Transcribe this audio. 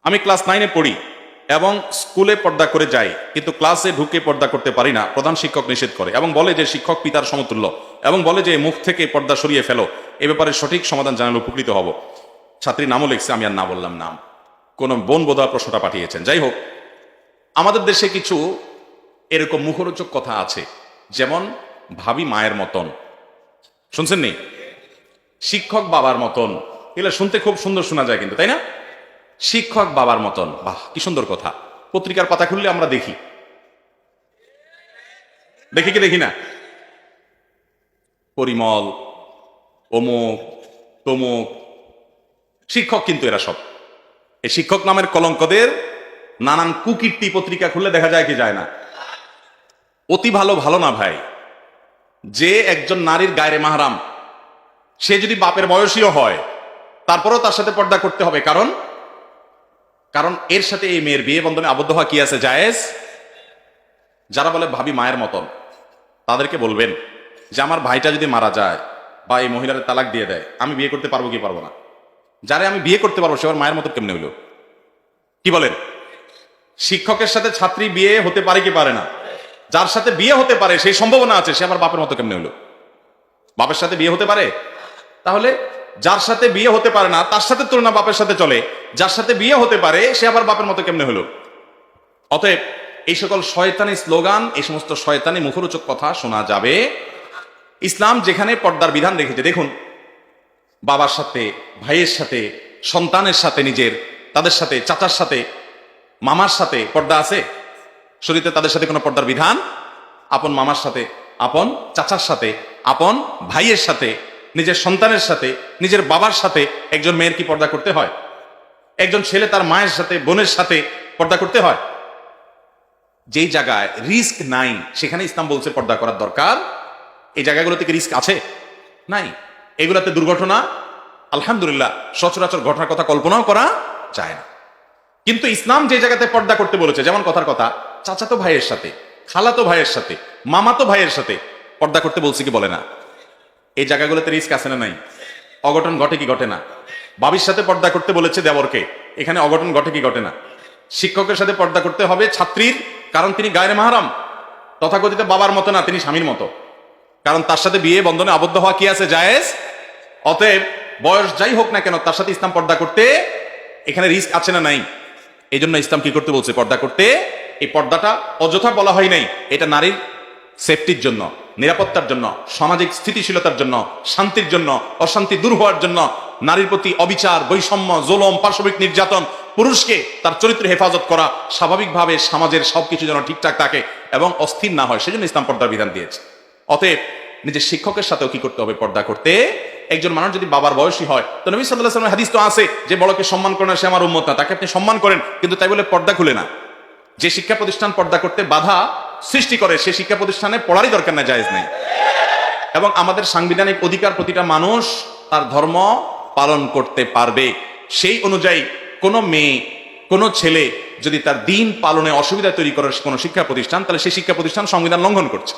আমি ক্লাস 9-এ পড়ি এবং স্কুলে পর্দা করে যাই, কিন্তু ক্লাসে ঢুকে পর্দা করতে পারি না, প্রধান শিক্ষক নিষেধ করে এবং বলে যে শিক্ষক পিতার সমতুল্য, এবং বলে যে মুখ থেকে পর্দা সরিয়ে ফেলো। এ ব্যাপারে সঠিক সমাধান জানালে উপকৃত হব। ছাত্রী নামও লিখছে, আমি আর না বললাম নাম, কোন বোন বোধহয় প্রশ্নটা পাঠিয়েছেন। যাই হোক, আমাদের দেশে কিছু এরকম মুখরোচক কথা আছে, যেমন ভাবি মায়ের মতন, শুনছেন নি? শিক্ষক বাবার মতন, এগুলো শুনতে খুব সুন্দর শোনা যায় কিন্তু, তাই না? শিক্ষক বাবার মতন, বাহ কি সুন্দর কথা। পত্রিকার পাতা খুললে আমরা দেখি কি দেখি না? পরিমল, অমুক তমুক শিক্ষক, কিন্তু এরা সব এই শিক্ষক নামের কলঙ্কদের নানান কুকীর্তি পত্রিকা খুললে দেখা যায় কি যায় না? অতি ভালো ভালো না ভাই। যে একজন নারীর গায়রে মাহরাম, সে যদি বাপের বয়সীও হয়, তারপরেও তার সাথে পর্দা করতে হবে, কারণ এর সাথে এই মেয়ের বিয়ে বন্ধনে আবদ্ধ হওয়া কি আছে? জায়েজ। যারা বলে ভাবি মায়ের মতন, তাদেরকে বলবেন যে আমার ভাইটা যদি মারা যায় বা এই মহিলার তালাক দিয়ে দেয়, আমি বিয়ে করতে পারবো কি পারবো না? যারে আমি বিয়ে করতে পারবো সে আমার মায়ের মতো কেমনে হইল? কি বলেন? শিক্ষকের সাথে ছাত্রী বিয়ে হতে পারে কি পারে না? যার সাথে বিয়ে হতে পারে সেই সম্ভাবনা আছে, সে আমার বাপের মতো কেমনে হইল? বাপের সাথে বিয়ে হতে পারে? তাহলে যার সাথে বিয়ে হতে পারে না তার সাথে তুলনা বাপের সাথে চলে, যার সাথে বিয়ে হতে পারে সে আবার বাপের মতো কেমনে হলো? অতএব এই সকল শয়তানি স্লোগান, এই সমস্ত শয়তানি মুখরোচক কথা শোনা যাবে। ইসলাম যেখানে পর্দার বিধান রেখেছে, দেখুন, বাবার সাথে, ভাইয়ের সাথে, সন্তানের সাথে, নিজের তাদের সাথে, চাচার সাথে, মামার সাথে পর্দা আছে শরীয়তে? তাদের সাথে কোনো পর্দার বিধান? আপন মামার সাথে, আপন চাচার সাথে, আপন ভাইয়ের সাথে, নিজের সন্তানের সাথে, নিজের বাবার সাথে একজন মেয়ের কি পর্দা করতে হয়? একজন ছেলে তার মায়ের সাথে, বোনের সাথে পর্দা করতে হয়? যেই জায়গায় রিস্ক নাই সেখানে ইসলাম বলছে পর্দা করার দরকার। এই জায়গাগুলোতে কি রিস্ক আছে? নাই। এগুলাতে দুর্ঘটনা আলহামদুলিল্লাহ সচরাচর ঘটনার কথা কল্পনাও করা যায় না। কিন্তু ইসলাম যে জায়গাতে পর্দা করতে বলেছে, যেমন কথার কথা চাচাতো ভাইয়ের সাথে, খালাতো ভাইয়ের সাথে, মামাতো ভাইয়ের সাথে পর্দা করতে বলছে কি বলে না? এই জায়গাগুলোতে রিস্ক আছে না নাই? অঘটন ঘটে কি ঘটে না? বাবির সাথে পর্দা করতে বলেছে দেবরকে, এখানে অঘটন ঘটে কি ঘটে না? শিক্ষকের সাথে পর্দা করতে হবে ছাত্রীর, কারণ তিনি গায়রে মাহরাম, তথাকথিত বাবার মতো না, তিনি স্বামীর মতো, কারণ তার সাথে বিয়ে বন্ধনে আবদ্ধ হওয়া কি আছে? জায়েজ। অতএব বয়স যাই হোক না কেন, তার সাথে ইসলাম পর্দা করতে, এখানে রিস্ক আছে না নাই? এই জন্য ইসলাম কি করতে বলছে? পর্দা করতে। এই পর্দাটা অযথা বলা হয় নাই, এটা নারীর সেফটির জন্য, নিরাপত্তার জন্য, সামাজিক স্থিতিশীলতার জন্য, শান্তির জন্য, অশান্তি দূর হওয়ার জন্য, নারীর প্রতি অবিচার, বৈষম্য, জুলুম, পাশবিক নির্যাতন, পুরুষকে তার চরিত্র হেফাজত করা, স্বাভাবিকভাবে সমাজের সবকিছু যেন ঠিকঠাক থাকে এবং অস্থির না হয়, সেজন্য ইসলাম পর্দার বিধান দিয়েছে। অতএব নিজের শিক্ষকের সাথেও কি করতে হবে? পর্দা করতে। একজন মানুষ যদি বাবার বয়সী হয়, তো নবী সাল্লাল্লাহু আলাইহি ওয়াসাল্লামের হাদিস তো আছে যে বড়কে সম্মান করে না সে আমার উম্মত না, তাকে আপনি সম্মান করেন, কিন্তু তাই বলে পর্দা খুলে না। যে শিক্ষা প্রতিষ্ঠান পর্দা করতে বাধা সৃষ্টি করে সে শিক্ষা প্রতিষ্ঠানে পড়ারই দরকার না, জায়েজ নেই। এবং আমাদের সাংবিধানিক অধিকার প্রতিটা মানুষ তার ধর্ম পালন করতে পারবে। সেই অনুযায়ী কোনো মেয়ে, কোনো ছেলে যদি তার দিন পালনে অসুবিধা তৈরি করার কোনো শিক্ষা প্রতিষ্ঠান, তাহলে সেই শিক্ষা প্রতিষ্ঠান সংবিধান লঙ্ঘন করছে।